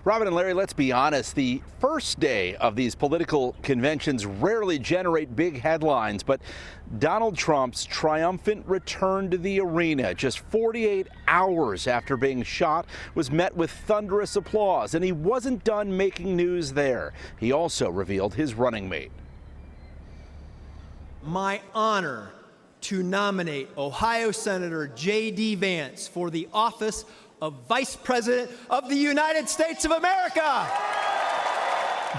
Robin and Larry, let's be honest. The first day of these political conventions rarely generate big headlines, but Donald Trump's triumphant return to the arena just 48 hours after being shot was met with thunderous applause, and he wasn't done making news there. He also revealed his running mate. My honor to nominate Ohio Senator J.D. Vance for the office of Vice President of the United States of America.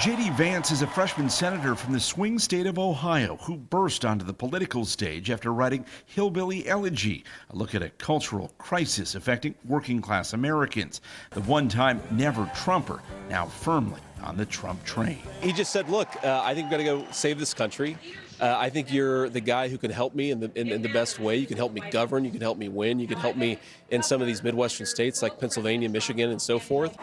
J.D. Vance is a freshman senator from the swing state of Ohio who burst onto the political stage after writing Hillbilly Elegy, a look at a cultural crisis affecting working-class Americans. The one-time never-Trumper, now firmly on the Trump train. He just said, look, I think we've got to go save this country. I think you're the guy who can help me in the best way. You can help me govern. You can help me win. You can help me in some of these Midwestern states like Pennsylvania, Michigan, and so forth.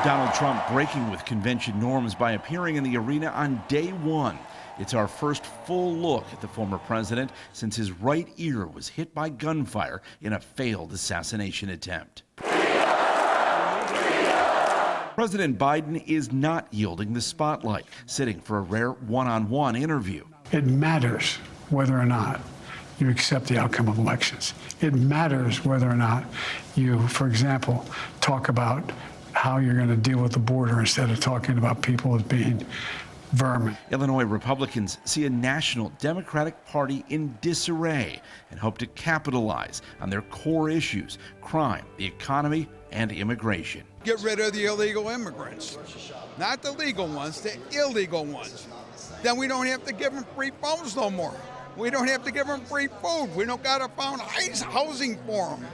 Donald Trump breaking with convention norms by appearing in the arena on day one. It's our first full look at the former president since his right ear was hit by gunfire in a failed assassination attempt. President Biden is not yielding the spotlight, sitting for a rare one-on-one interview. It matters whether or not you accept the outcome of elections. It matters whether or not you, for example, talk about how you're going to deal with the border instead of talking about people as being vermin. Illinois Republicans see a national Democratic Party in disarray and hope to capitalize on their core issues: crime, the economy, and immigration. Get rid of the illegal immigrants. Not the legal ones, the illegal ones. Then we don't have to give them free phones no more. We don't have to give them free food. We don't got to find housing for them.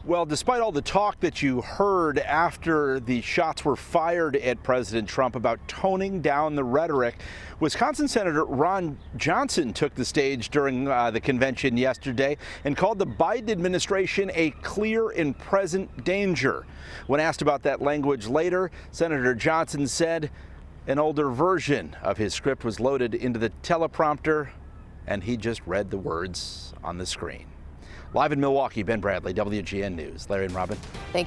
Well, despite all the talk that you heard after the shots were fired at President Trump about toning down the rhetoric, Wisconsin Senator Ron Johnson took the stage during the convention yesterday and called the Biden administration a clear and present danger. When asked about that language later, Senator Johnson said an older version of his script was loaded into the teleprompter, and he just read the words on the screen. Live in Milwaukee, Ben Bradley, WGN News. Larry and Robin. Thank you.